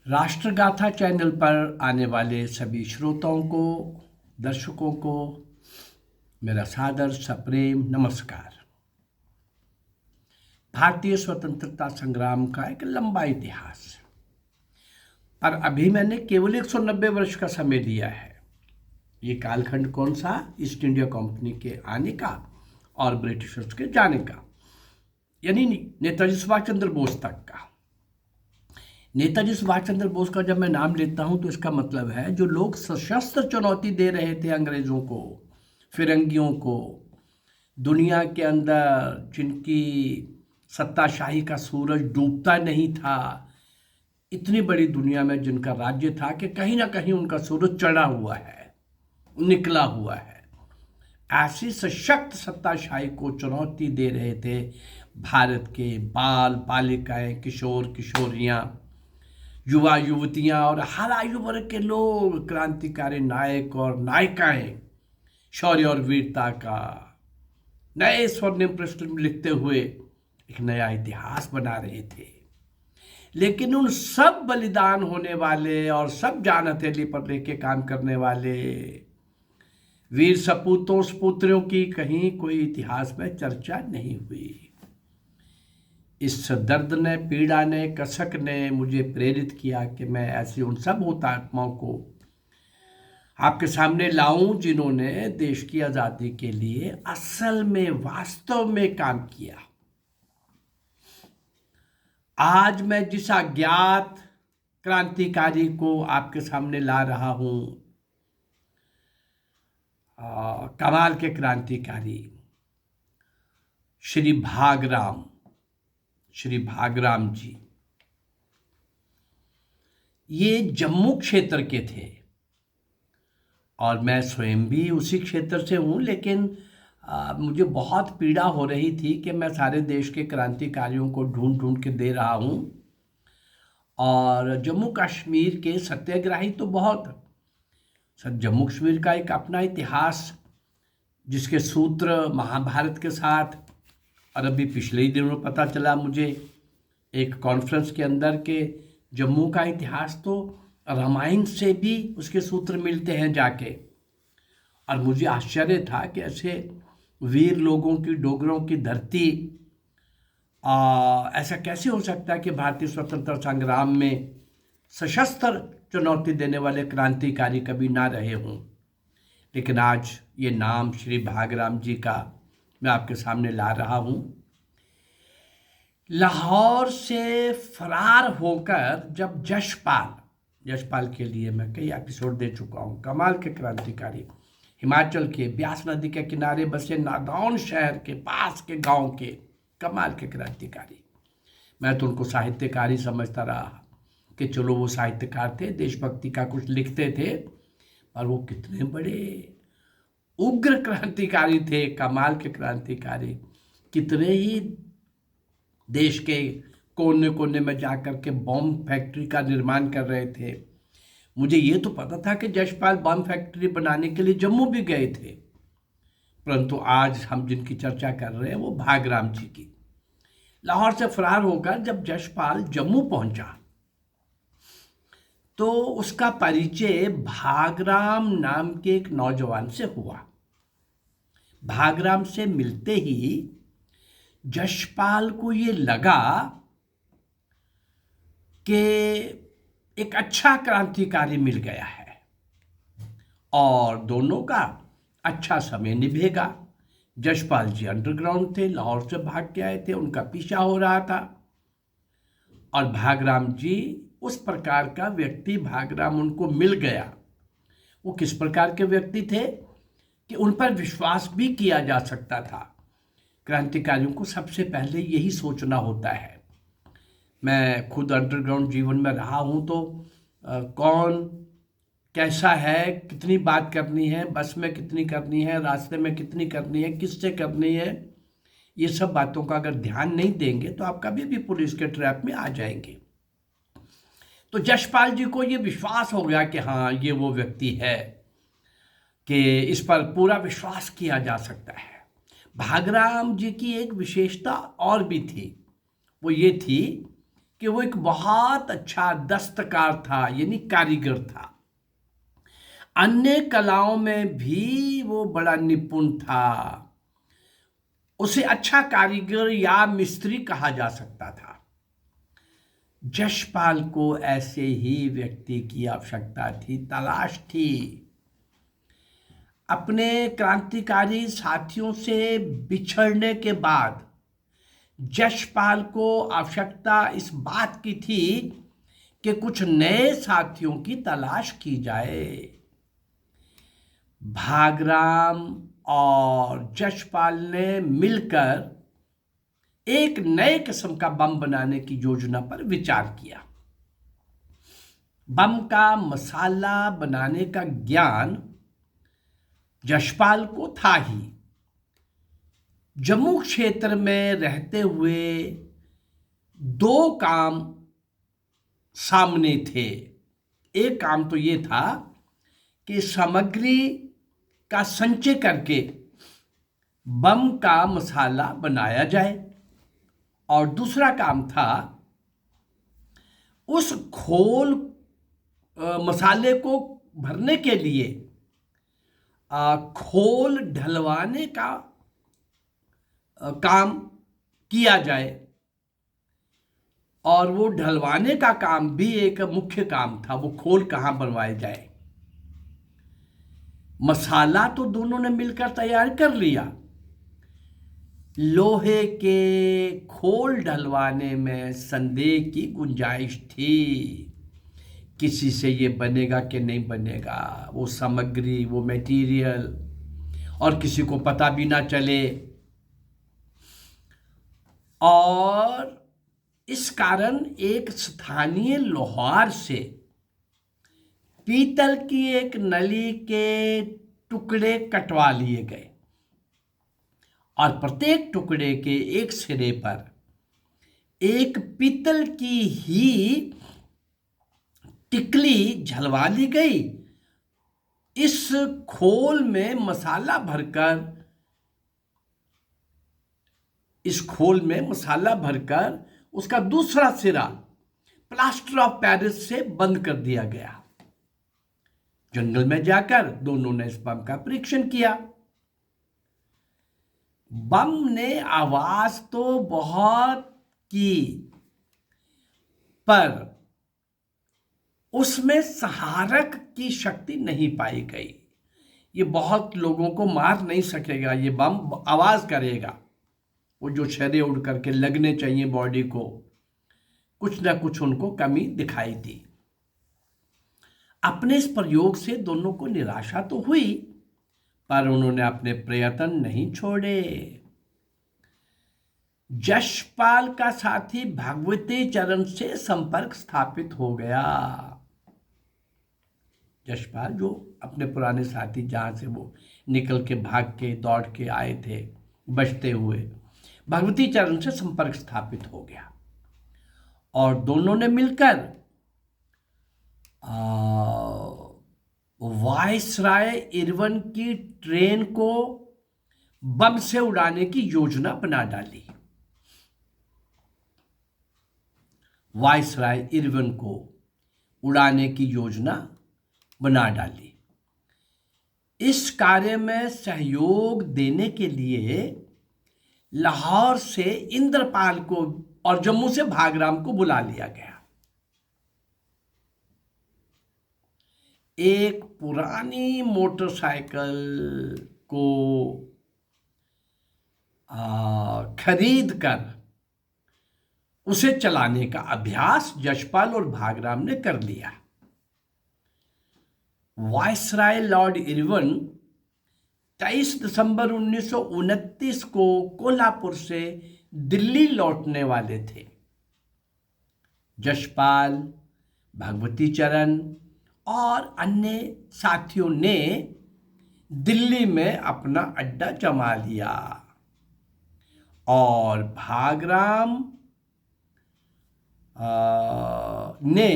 राष्ट्रगाथा channel पर आने वाले सभी श्रोताओं को, दर्शकों को मेरा सादर सप्रेम नमस्कार। भारतीय स्वतंत्रता संग्राम का एक लंबा इतिहास, पर अभी मैंने केवल 190 वर्ष का समय लिया है। ये कालखंड कौन सा? ईस्ट इंडिया कंपनी के आने का और ब्रिटिशर्स के जाने का, यानी नेताजी सुभाष चंद्र बोस तक का। नेताजी सुभाष चंद्र बोस का जब मैं नाम लेता हूं तो इसका मतलब है जो लोग सशस्त्र चुनौती दे रहे थे अंग्रेजों को, फिरंगियों को, दुनिया के अंदर जिनकी सत्ताशाही का सूरज डूबता नहीं था, इतनी बड़ी दुनिया में जिनका राज्य था कि कहीं ना कहीं उनका सूरज चढ़ा हुआ है, निकला हुआ है, ऐसी सशक्त सत्ताशाही को चुनौती दे रहे थे भारत के बाल बालिकाएं, किशोर किशोरियां, युवा युवतियां और हर आयु वर्ग के लोग, क्रांतिकारी नायक और नायिकाएं, शौर्य और वीरता का नए स्वर्णिम पृष्ठ लिखते हुए एक नया इतिहास बना रहे थे। लेकिन उन सब बलिदान होने वाले और सब जान हथेली पर लेके काम करने वाले वीर सपूतों सपूत्रियों की कहीं कोई इतिहास में चर्चा नहीं हुई। इस दर्द ने, पीड़ा ने, कसक ने मुझे प्रेरित किया कि मैं ऐसी उन सब हुतात्माओं को आपके सामने लाऊं जिन्होंने देश की आज़ादी के लिए असल में, वास्तव में काम किया। आज मैं जिस अज्ञात क्रांतिकारी को आपके सामने ला रहा हूं, कमाल के क्रांतिकारी श्री भागराम जी, ये जम्मू क्षेत्र के थे और मैं स्वयं भी उसी क्षेत्र से हूँ। लेकिन मुझे बहुत पीड़ा हो रही थी कि मैं सारे देश के क्रांतिकारियों को ढूंढ ढूंढ के दे रहा हूँ और जम्मू कश्मीर के सत्याग्रही तो बहुत। जम्मू कश्मीर का एक अपना इतिहास जिसके सूत्र महाभारत के साथ, और अभी पिछले ही दिनों पता चला मुझे एक कॉन्फ्रेंस के अंदर के जम्मू का इतिहास तो रामायण से भी उसके सूत्र मिलते हैं जाके। और मुझे आश्चर्य था कि ऐसे वीर लोगों की, डोगरों की धरती, ऐसा कैसे हो सकता है कि भारतीय स्वतंत्रता संग्राम में सशस्त्र चुनौती देने वाले क्रांतिकारी कभी ना रहे हों। लेकिन आज ये नाम श्री भागराम जी का मैं आपके सामने ला रहा हूं। लाहौर से फरार होकर जब यशपाल के लिए मैं कई एपिसोड दे चुका हूं, कमाल के क्रांतिकारी, हिमाचल के ब्यास नदी के किनारे बसे नादौन शहर के पास के गांव के कमाल के क्रांतिकारी। मैं तो उनको साहित्यकार ही समझता रहा कि चलो वो साहित्यकार थे, देशभक्ति का कुछ लिखते थे, पर वो कितने बड़े उग्र क्रांतिकारी थे, कमाल के क्रांतिकारी। कितने ही देश के कोने कोने में जाकर के बॉम्ब फैक्ट्री का निर्माण कर रहे थे। मुझे ये तो पता था कि यशपाल बॉम्ब फैक्ट्री बनाने के लिए जम्मू भी गए थे, परंतु आज हम जिनकी चर्चा कर रहे हैं वो भागराम जी की। लाहौर से फरार होकर जब यशपाल जम्मू पहुंचा तो उसका परिचय भागराम नाम के एक नौजवान से हुआ। भागराम से मिलते ही यशपाल को ये लगा कि एक अच्छा क्रांतिकारी मिल गया है और दोनों का अच्छा समय निभेगा। यशपाल जी अंडरग्राउंड थे, लाहौर से भाग के आए थे, उनका पीछा हो रहा था। और भागराम जी उस प्रकार का व्यक्ति, भागराम उनको मिल गया। वो किस प्रकार के व्यक्ति थे कि उन पर विश्वास भी किया जा सकता था। क्रांतिकारियों को सबसे पहले यही सोचना होता है। मैं खुद अंडरग्राउंड जीवन में रहा हूँ तो कौन कैसा है, कितनी बात करनी है, बस में कितनी करनी है, रास्ते में कितनी करनी है, किससे करनी है, ये सब बातों का अगर ध्यान नहीं देंगे तो आप कभी भी पुलिस के ट्रैप में आ जाएंगे। तो यशपाल जी को ये विश्वास हो गया कि हाँ, ये वो व्यक्ति है कि इस पर पूरा विश्वास किया जा सकता है। भागराम जी की एक विशेषता और भी थी, वो ये थी कि वो एक बहुत अच्छा दस्तकार था, यानी कारीगर था। अन्य कलाओं में भी वो बड़ा निपुण था। उसे अच्छा कारीगर या मिस्त्री कहा जा सकता था। यशपाल को ऐसे ही व्यक्ति की आवश्यकता थी, तलाश थी। अपने क्रांतिकारी साथियों से बिछड़ने के बाद यशपाल को आवश्यकता इस बात की थी कि कुछ नए साथियों की तलाश की जाए। भागराम और यशपाल ने मिलकर एक नए किस्म का बम बनाने की योजना पर विचार किया। बम का मसाला बनाने का ज्ञान यशपाल को था ही। जम्मू क्षेत्र में रहते हुए दो काम सामने थे। एक काम तो ये था कि सामग्री का संचय करके बम का मसाला बनाया जाए, और दूसरा काम था उस खोल मसाले को भरने के लिए खोल ढलवाने का काम किया जाए। और वो ढलवाने का काम भी एक मुख्य काम था, वो खोल कहाँ बनवाए जाए। मसाला तो दोनों ने मिलकर तैयार कर लिया। लोहे के खोल ढलवाने में संदेह की गुंजाइश थी। किसी से ये बनेगा कि नहीं बनेगा, वो सामग्री, वो मटेरियल, और किसी को पता भी ना चले। और इस कारण एक स्थानीय लोहार से पीतल की एक नली के टुकड़े कटवा लिए गए, और प्रत्येक टुकड़े के एक सिरे पर एक पीतल की ही टिकली झलवा ली गई। इस खोल में मसाला भरकर उसका दूसरा सिरा प्लास्टर ऑफ पेरिस से बंद कर दिया गया। जंगल में जाकर दोनों ने इस बम का परीक्षण किया। बम ने आवाज तो बहुत की, पर उसमें सहारक की शक्ति नहीं पाई गई। ये बहुत लोगों को मार नहीं सकेगा, ये बम आवाज करेगा। वो जो छर्रे उड़ करके लगने चाहिए बॉडी को, कुछ ना कुछ उनको कमी दिखाई दी। अपने इस प्रयोग से दोनों को निराशा तो हुई, पर उन्होंने अपने प्रयत्न नहीं छोड़े। यशपाल का साथी भगवती चरण से संपर्क स्थापित हो गया। यशपाल जो अपने पुराने साथी, जहां से वो निकल के भाग के दौड़ के आए थे बचते हुए, भगवती चरण से संपर्क स्थापित हो गया। और दोनों ने मिलकर वायसराय इरविन की ट्रेन को बम से उड़ाने की योजना बना डाली। वायसराय इरविन को उड़ाने की योजना बना डाली। इस कार्य में सहयोग देने के लिए लाहौर से इंद्रपाल को और जम्मू से भागराम को बुला लिया गया। एक पुरानी मोटरसाइकिल को खरीद कर उसे चलाने का अभ्यास यशपाल और भागराम ने कर लिया। वायसराय लॉर्ड इरविन 23 दिसंबर 1929 को कोल्हापुर से दिल्ली लौटने वाले थे। यशपाल, भगवती चरण और अन्य साथियों ने दिल्ली में अपना अड्डा जमा लिया, और भागराम ने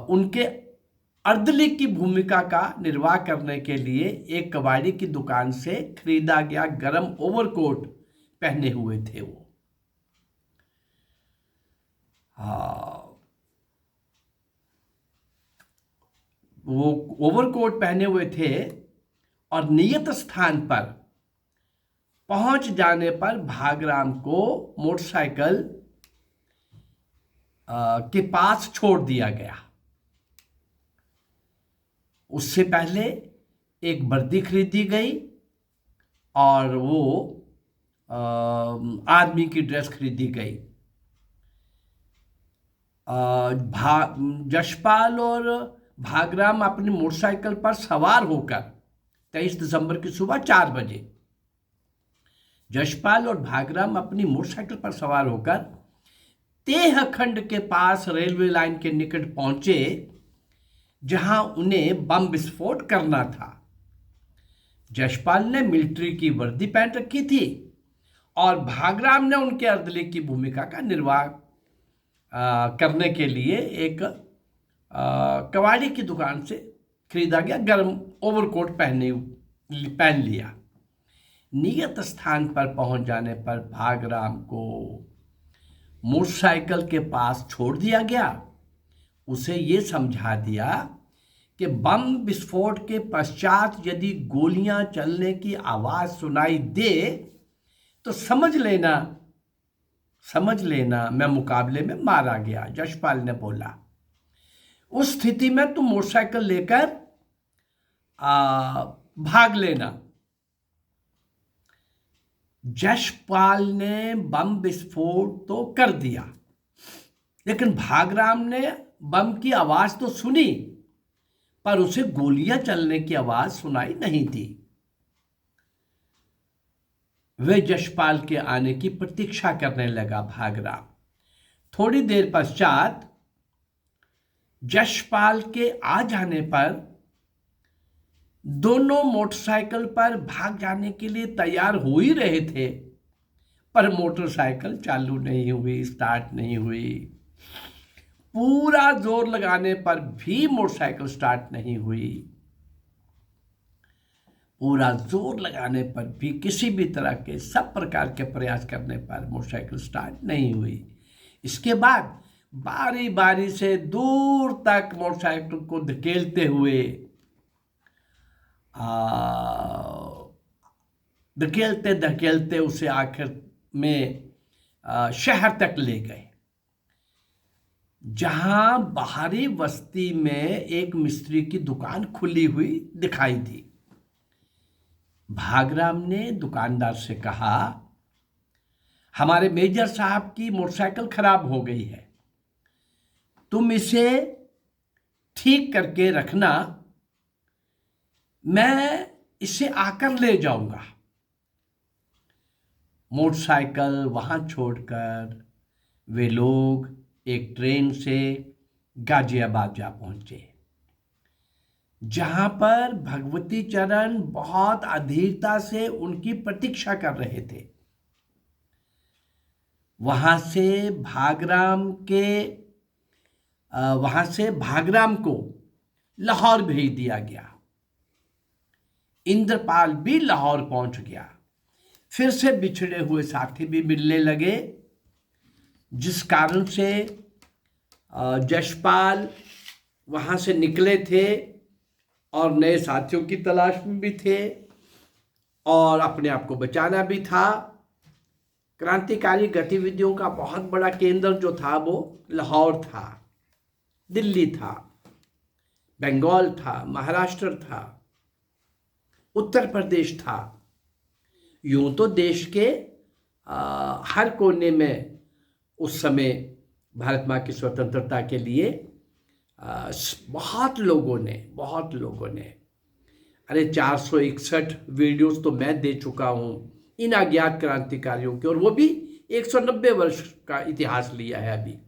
उनके अर्दली की भूमिका का निर्वाह करने के लिए एक कबाड़ी की दुकान से खरीदा गया गरम ओवरकोट पहने हुए थे। वो वो ओवरकोट पहने हुए थे और नियत स्थान पर पहुंच जाने पर भागराम को मोटरसाइकिल के पास छोड़ दिया गया। उससे पहले एक वर्दी खरीदी गई और वो आर्मी की ड्रेस खरीदी गई। जशपाल और भागराम अपनी मोटरसाइकिल पर सवार होकर 23 दिसंबर की सुबह 4 बजे जशपाल और भागराम अपनी मोटरसाइकिल पर सवार होकर तेहखंड के पास रेलवे लाइन के निकट पहुंचे, जहां उन्हें बम विस्फोट करना था। जशपाल ने मिलिट्री की वर्दी पहन रखी थी और भागराम ने उनके अर्दली की भूमिका का निर्वाह करने के लिए एक कबाड़ी की दुकान से खरीदा गया गर्म ओवरकोट पहन लिया। नियत स्थान पर पहुंच जाने पर भागराम को मोटरसाइकिल के पास छोड़ दिया गया। उसे ये समझा दिया कि बम विस्फोट के पश्चात यदि गोलियां चलने की आवाज सुनाई दे तो समझ लेना मैं मुकाबले में मारा गया। जशपाल ने बोला, उस स्थिति में तुम मोटरसाइकिल लेकर भाग लेना। जशपाल ने बम विस्फोट तो कर दिया, लेकिन भागराम ने बम की आवाज तो सुनी, पर उसे गोलियां चलने की आवाज सुनाई नहीं दी। वे जशपाल के आने की प्रतीक्षा करने लगा भागराम। थोड़ी देर पश्चात जशपाल के आ जाने पर दोनों मोटरसाइकिल पर भाग जाने के लिए तैयार हो ही रहे थे, पर मोटरसाइकिल चालू नहीं हुई, स्टार्ट नहीं हुई। पूरा जोर लगाने पर भी मोटरसाइकिल स्टार्ट नहीं हुई। पूरा जोर लगाने पर भी, किसी भी तरह के सब प्रकार के प्रयास करने पर मोटरसाइकिल स्टार्ट नहीं हुई। इसके बाद बारी बारी से दूर तक मोटरसाइकिल को धकेलते हुए धकेलते उसे आखिर में शहर तक ले गए, जहां बाहरी बस्ती में एक मिस्त्री की दुकान खुली हुई दिखाई दी। भागराम ने दुकानदार से कहा, हमारे मेजर साहब की मोटरसाइकिल खराब हो गई है, तुम इसे ठीक करके रखना, मैं इसे आकर ले जाऊंगा। मोटरसाइकिल वहां छोड़कर वे लोग एक ट्रेन से गाजियाबाद जा पहुंचे, जहां पर भगवती चरण बहुत अधीरता से उनकी प्रतीक्षा कर रहे थे। वहां से भागराम को लाहौर भेज दिया गया। इंद्रपाल भी लाहौर पहुंच गया। फिर से बिछड़े हुए साथी भी मिलने लगे, जिस कारण से जशपाल वहां से निकले थे और नए साथियों की तलाश में भी थे और अपने आप को बचाना भी था। क्रांतिकारी गतिविधियों का बहुत बड़ा केंद्र जो था वो लाहौर था, दिल्ली था, बंगाल था, महाराष्ट्र था, उत्तर प्रदेश था। यूं तो देश के हर कोने में उस समय भारत माँ की स्वतंत्रता के लिए बहुत लोगों ने अरे 461 वीडियोस तो मैं दे चुका हूँ इन अज्ञात क्रांतिकारियों के, और वो भी 190 वर्ष का इतिहास लिया है। अभी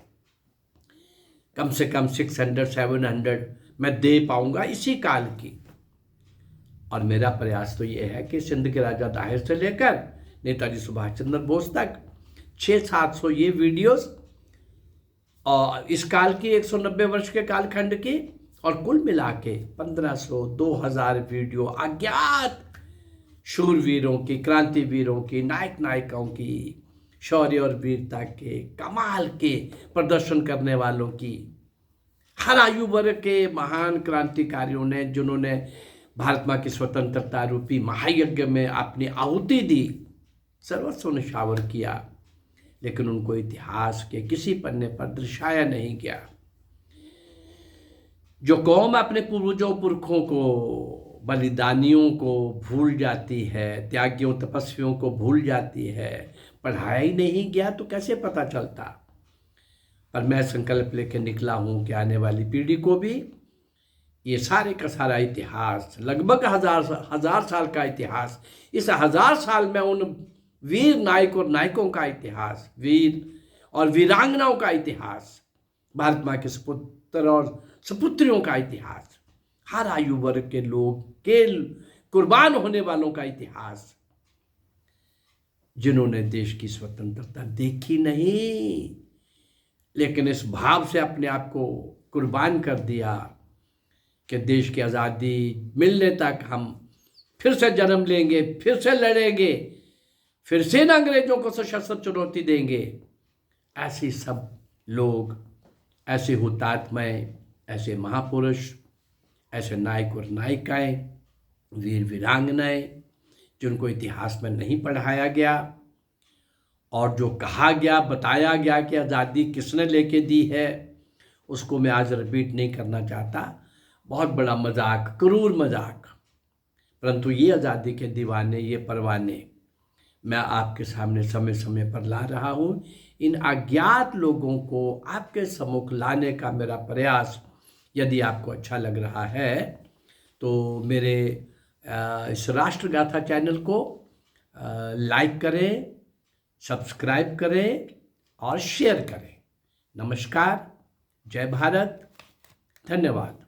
कम से कम 600-700 मैं दे पाऊंगा इसी काल की। और मेरा प्रयास तो ये है कि सिंध के राजा ताहिर से लेकर नेताजी सुभाष चंद्र बोस तक 600-700 ये वीडियोस और इस काल की 190 वर्ष के कालखंड की, और कुल मिला के 1500-2000 वीडियो अज्ञात शूरवीरों की, क्रांतिवीरों की, नायक नायिकाओं की, शौर्य और वीरता के कमाल के प्रदर्शन करने वालों की, हर आयु वर्ग के महान क्रांतिकारियों ने, जिन्होंने भारत माँ की स्वतंत्रता रूपी महायज्ञ में अपनी आहुति दी, सर्वस्व न्यौछावर किया, लेकिन उनको इतिहास के किसी पन्ने पर दर्शाया नहीं गया। जो कौम अपने पूर्वजों पुरखों को, बलिदानियों को भूल जाती है, त्यागियों तपस्वियों को भूल जाती है, पढ़ाया ही नहीं गया तो कैसे पता चलता। पर मैं संकल्प लेकर निकला हूँ कि आने वाली पीढ़ी को भी ये सारे का सारा इतिहास, लगभग हजार साल का इतिहास, इस 1000 साल में उन वीर नायक और नायकों का इतिहास, वीर और वीरांगनाओं का इतिहास, भारत माँ के सपुत्र और सपुत्रियों का इतिहास, हर आयु वर्ग के लोग के कुर्बान होने वालों का इतिहास, जिन्होंने देश की स्वतंत्रता देखी नहीं, लेकिन इस भाव से अपने आप को कुर्बान कर दिया कि देश की आज़ादी मिलने तक हम फिर से जन्म लेंगे, फिर से लड़ेंगे, फिर से न अंग्रेजों को सशस्त्र चुनौती देंगे। ऐसे सब लोग, ऐसे हुतात्माएं, ऐसे महापुरुष, ऐसे नायक और नायिकाएं, वीर वीरांगनाएं, जिनको इतिहास में नहीं पढ़ाया गया और जो कहा गया, बताया गया कि आज़ादी किसने लेके दी है, उसको मैं आज रिपीट नहीं करना चाहता। बहुत बड़ा मजाक, क्रूर मजाक, परंतु ये आज़ादी के दीवाने, ये परवाने मैं आपके सामने समय समय पर ला रहा हूँ। इन अज्ञात लोगों को आपके सम्मुख लाने का मेरा प्रयास, यदि आपको अच्छा लग रहा है तो मेरे इस राष्ट्रगाथा चैनल को लाइक करें, सब्सक्राइब करें और शेयर करें। नमस्कार, जय भारत, धन्यवाद।